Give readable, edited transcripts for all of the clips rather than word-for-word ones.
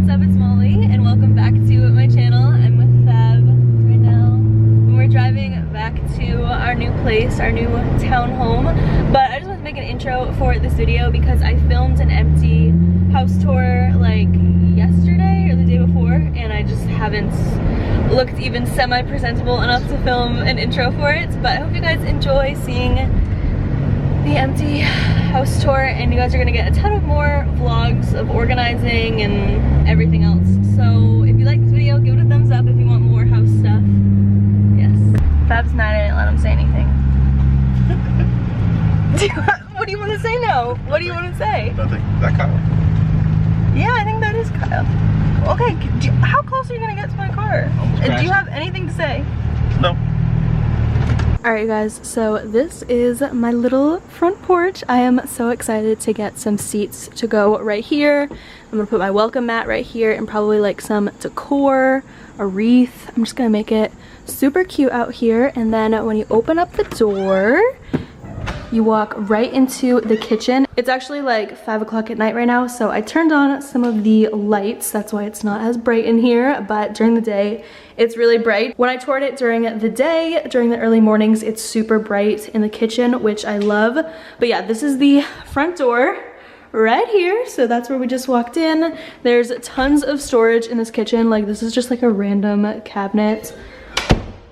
what's up? It's Molly and welcome back to my channel. I'm with Fab right now and we're driving back to our new place, our new town home. But I just want to make an intro for this video because I filmed an empty house tour like yesterday or the day before and I just haven't looked even semi-presentable enough to film an intro for it. But I hope you guys enjoy seeing the empty house tour and you guys are gonna get a ton of more vlogs of organizing and everything else. So if you like this video, give it a thumbs up if you want more house stuff. Yes. Fab's mad I didn't let him say anything. What do you want to say now? What do you want to say? Nothing. That Kyle? Yeah, I think that is Kyle. Okay, how close are you gonna get to my car? Do you have anything to say? No. Alright guys, so this is my little front porch. I am so excited to get some seats to go right here. I'm gonna put my welcome mat right here and probably like some decor, a wreath. I'm just gonna make it super cute out here. And then when you open up the door, you walk right into the kitchen. It's actually like 5 o'clock at night right now, so I turned on some of the lights. That's why it's not as bright in here, but during the day, it's really bright. When I toured it during the day, during the early mornings, it's super bright in the kitchen, which I love. But yeah, this is the front door right here. So that's where we just walked in. There's tons of storage in this kitchen. Like this is just like a random cabinet.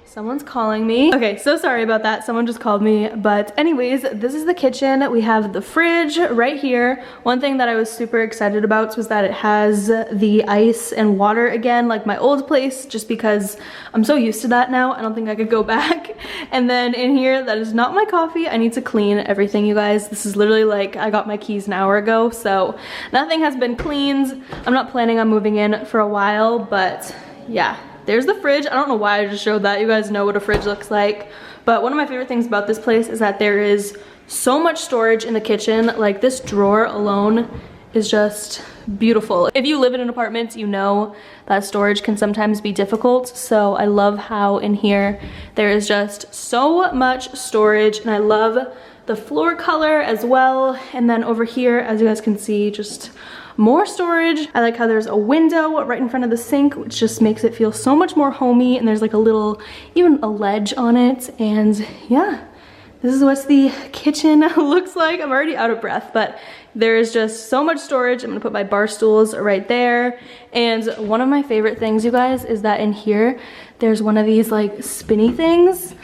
Someone's calling me. Okay, so sorry about that. Someone just called me. But anyways, this is the kitchen. We have the fridge right here. One thing that I was super excited about was that it has the ice and water again, like my old place, just because I'm so used to that now. I don't think I could go back. And then in here, that is not my coffee. I need to clean everything, you guys. This is literally like, I got my keys an hour ago, so nothing has been cleaned. I'm not planning on moving in for a while, but yeah. There's the fridge. I don't know why I just showed that. You guys know what a fridge looks like. But one of my favorite things about this place is that there is so much storage in the kitchen. Like this drawer alone is just beautiful. If you live in an apartment, you know that storage can sometimes be difficult. So I love how in here there is just so much storage, and I love the floor color as well. And then over here, as you guys can see, just more storage. I like how there's a window right in front of the sink, which just makes it feel so much more homey, and there's like a little, even a ledge on it. And yeah, this is what the kitchen looks like. I'm already out of breath, but there is just so much storage. I'm gonna put my bar stools right there. And one of my favorite things, you guys, is that in here, there's one of these like spinny things.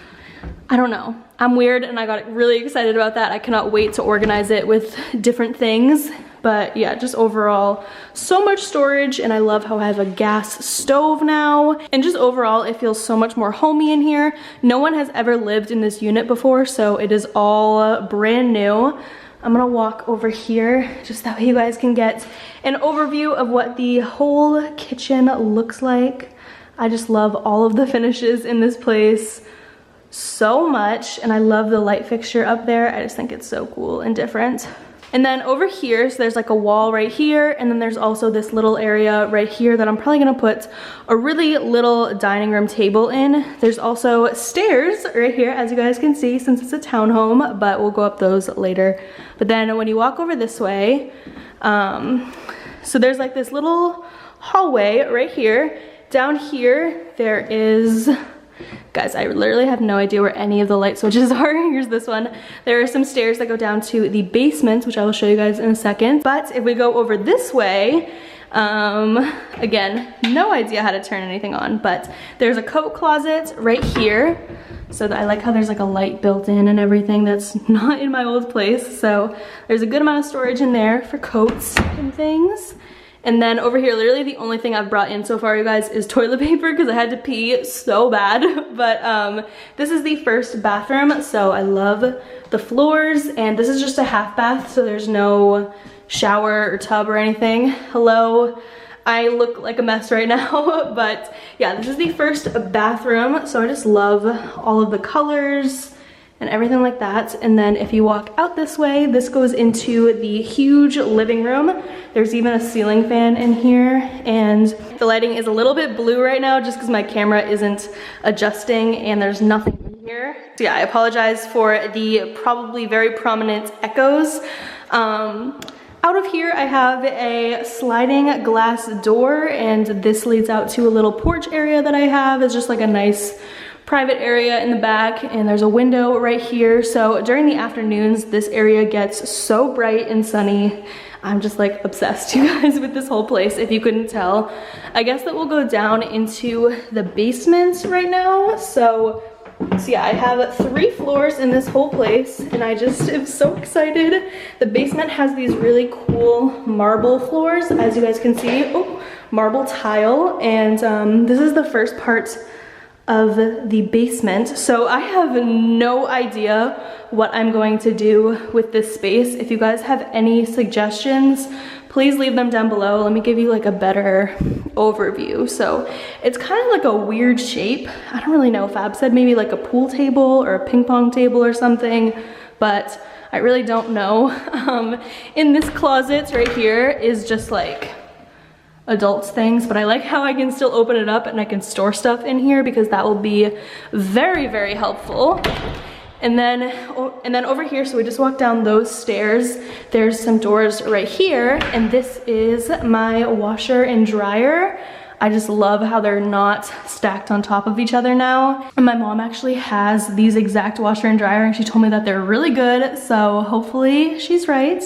I don't know. I'm weird and I got really excited about that. I cannot wait to organize it with different things. But yeah, just overall, so much storage, and I love how I have a gas stove now. And just overall, it feels so much more homey in here. No one has ever lived in this unit before, so it is all brand new. I'm gonna walk over here, just that way you guys can get an overview of what the whole kitchen looks like. I just love all of the finishes in this place so much, and I love the light fixture up there. I just think it's so cool and different. And then over here, so there's like a wall right here, and then there's also this little area right here that I'm probably gonna put a really little dining room table in. There's also stairs right here, as you guys can see, since it's a townhome, but we'll go up those later. But then when you walk over this way, so there's like this little hallway right here. Down here, there is, guys, I literally have no idea where any of the light switches are. Here's this one. There are some stairs that go down to the basement, which I will show you guys in a second. But if we go over this way, again, no idea how to turn anything on, but there's a coat closet right here. So I like how there's like a light built in and everything that's not in my old place. So there's a good amount of storage in there for coats and things. And then over here, literally the only thing I've brought in so far, you guys, is toilet paper because I had to pee so bad. But this is the first bathroom, so I love the floors. And this is just a half bath, so there's no shower or tub or anything. Hello, I look like a mess right now. But yeah, this is the first bathroom, so I just love all of the colors and everything like that. And then if you walk out this way, this goes into the huge living room. There's even a ceiling fan in here, and the lighting is a little bit blue right now just because my camera isn't adjusting and there's nothing in here. So yeah, I apologize for the probably very prominent echoes. Out of here, I have a sliding glass door, and this leads out to a little porch area that I have. It's just like a nice private area in the back, and there's a window right here. So during the afternoons, this area gets so bright and sunny. I'm just like obsessed, you guys, with this whole place, if you couldn't tell. I guess that we'll go down into the basement right now. So yeah, I have 3 floors in this whole place, and I just am so excited. The basement has these really cool marble floors, as you guys can see. Oh, marble tile, and this is the first part of the basement. So I have no idea what I'm going to do with this space. If you guys have any suggestions, please leave them down below. Let me give you like a better overview. So it's kind of like a weird shape. I don't really know. Fab said maybe like a pool table or a ping pong table or something, but I really don't know. In this closet right here is just like adults things, but I like how I can still open it up and I can store stuff in here, because that will be very, very helpful. And then over here, so we just walked down those stairs, there's some doors right here, and this is my washer and dryer. I just love how they're not stacked on top of each other now. And my mom actually has these exact washer and dryer, and she told me that they're really good, so hopefully she's right.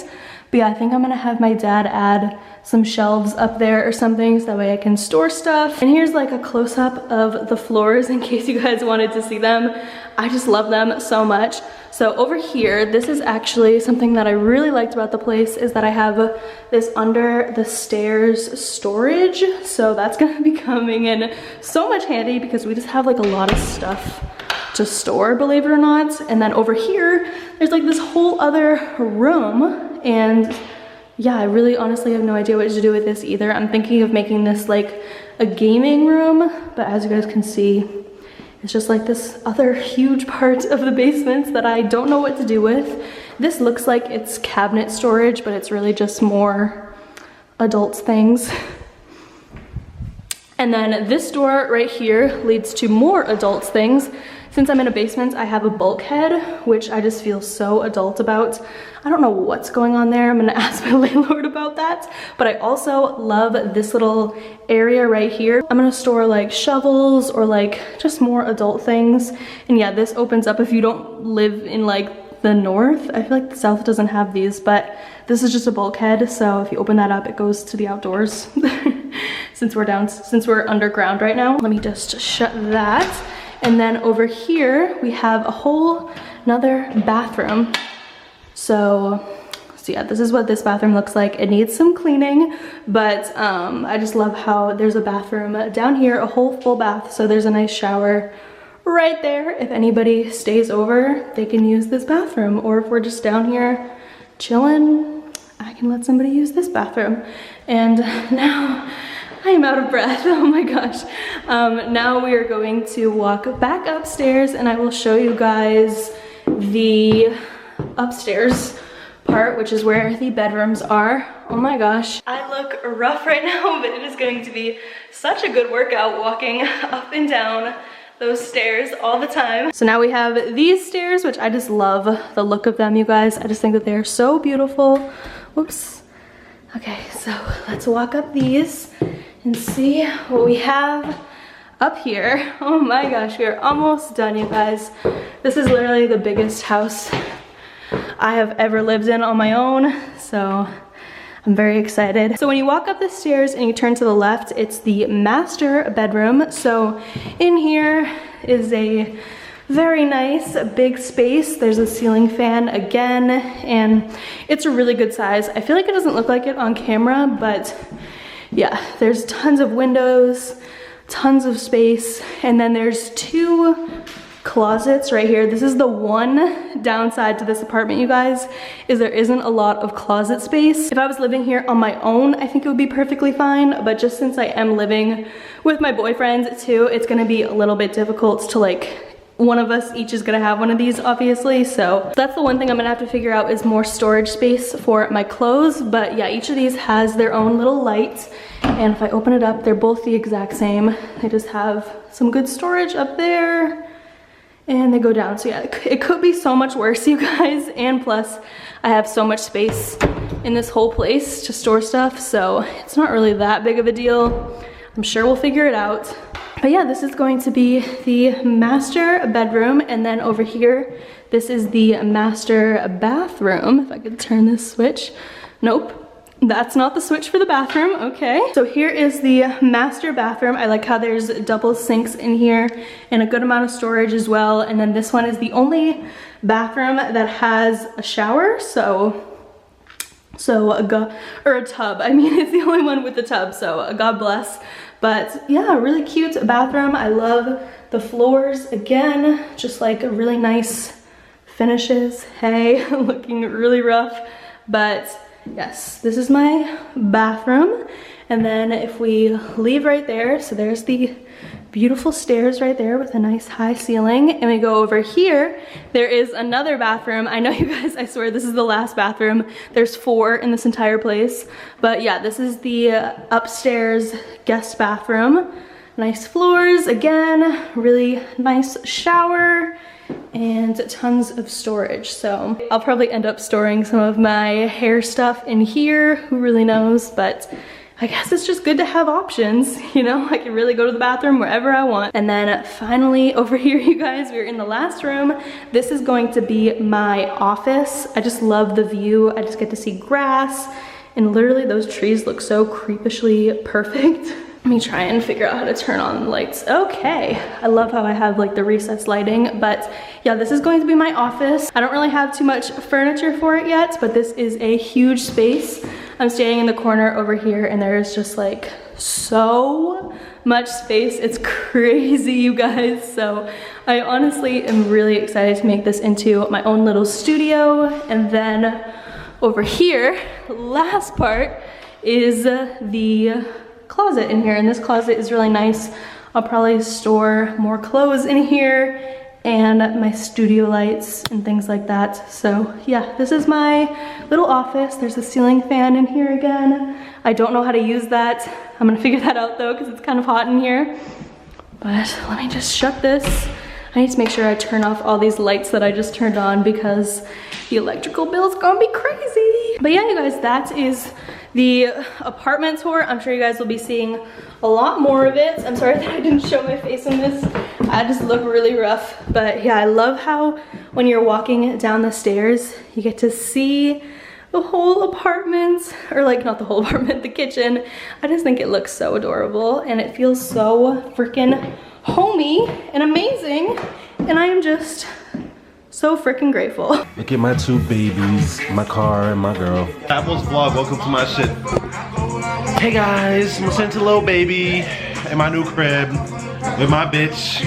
But yeah, I think I'm gonna have my dad add some shelves up there or something, so that way I can store stuff. And here's like a close-up of the floors in case you guys wanted to see them. I just love them so much. So over here, this is actually something that I really liked about the place, is that I have this under the stairs storage. So that's gonna be coming in so much handy, because we just have like a lot of stuff to store, believe it or not. And then over here, there's like this whole other room, and yeah, I really honestly have no idea what to do with this either. I'm thinking of making this like a gaming room, but as you guys can see, it's just like this other huge part of the basement that I don't know what to do with. This looks like it's cabinet storage, but it's really just more adults things. And then this door right here leads to more adults things. Since I'm in a basement, I have a bulkhead, which I just feel so adult about. I don't know what's going on there. I'm gonna ask my landlord about that. But I also love this little area right here. I'm gonna store like shovels or like just more adult things. And yeah, this opens up if you don't live in like the north. I feel like the south doesn't have these, but this is just a bulkhead. So if you open that up, it goes to the outdoors. Since we're underground right now. Let me just shut that. And then over here, we have a whole another bathroom. So yeah, this is what this bathroom looks like. It needs some cleaning, but I just love how there's a bathroom down here, a whole full bath. So there's a nice shower right there. If anybody stays over, they can use this bathroom. Or if we're just down here chilling, I can let somebody use this bathroom. And now I am out of breath, oh my gosh. Now we are going to walk back upstairs, and I will show you guys the upstairs part, which is where the bedrooms are. Oh my gosh. I look rough right now, but it is going to be such a good workout walking up and down those stairs all the time. So now we have these stairs, which I just love the look of them, you guys. I just think that they're so beautiful. Whoops. Okay, so let's walk up these and see what we have up here. Oh my gosh, we are almost done, you guys. This is literally the biggest house I have ever lived in on my own, so I'm very excited. So when you walk up the stairs and you turn to the left, it's the master bedroom. So in here is a very nice big space. There's a ceiling fan again, and it's a really good size. I feel like it doesn't look like it on camera, but yeah, there's tons of windows, tons of space, and then there's 2 closets right here. This is the one downside to this apartment, you guys, is there isn't a lot of closet space. If I was living here on my own, I think it would be perfectly fine, but just since I am living with my boyfriend too, it's gonna be a little bit difficult to like, one of us each is gonna have one of these, obviously. So that's the one thing I'm gonna have to figure out, is more storage space for my clothes. But yeah, each of these has their own little light. And if I open it up, they're both the exact same. They just have some good storage up there, and they go down. So yeah, it could be so much worse, you guys. And plus, I have so much space in this whole place to store stuff, so it's not really that big of a deal. I'm sure we'll figure it out. But yeah, this is going to be the master bedroom, and then over here, this is the master bathroom. If I could turn this switch. Nope. That's not the switch for the bathroom, okay. So here is the master bathroom. I like how there's double sinks in here and a good amount of storage as well. And then this one is the only bathroom that has a shower, so a tub. I mean, it's the only one with a tub, so God bless. But yeah, really cute bathroom. I love the floors. Again, just like a really nice finishes. Hey, looking really rough, but yes, this is my bathroom. And then if we leave right there, so there's the beautiful stairs right there with a nice high ceiling, and we go over here, there is another bathroom. I know you guys, I swear this is the last bathroom. There's 4 in this entire place, but yeah, this is the upstairs guest bathroom. Nice floors, again, really nice shower, and tons of storage. So I'll probably end up storing some of my hair stuff in here, who really knows, but I guess it's just good to have options, you know? I can really go to the bathroom wherever I want. And then finally over here, you guys, we're in the last room. This is going to be my office. I just love the view. I just get to see grass, and literally those trees look so creepishly perfect. Let me try and figure out how to turn on the lights. Okay, I love how I have like the recessed lighting, but yeah, this is going to be my office. I don't really have too much furniture for it yet, but this is a huge space. I'm standing in the corner over here, and there's just like so much space. It's crazy, you guys. So I honestly am really excited to make this into my own little studio. And then over here, last part is the closet in here, and this closet is really nice. I'll probably store more clothes in here and my studio lights and things like that. So yeah, this is my little office. There's a ceiling fan in here again. I don't know how to use that. I'm gonna figure that out though, because it's kind of hot in here. But let me just shut this. I need to make sure I turn off all these lights that I just turned on, because the electrical bill is gonna be crazy. But yeah, you guys, that is the apartment tour. I'm sure you guys will be seeing a lot more of it. I'm sorry that I didn't show my face in this. I just look really rough. But yeah, I love how when you're walking down the stairs, you get to see the whole apartment, or like not the whole apartment, the kitchen. I just think it looks so adorable, and it feels so freaking homey and amazing. And I am just so freaking grateful. Look at my 2 babies, my car, and my girl. Apple's vlog, welcome to my shit. Hey guys, I'm sent to little baby in my new crib with my bitch.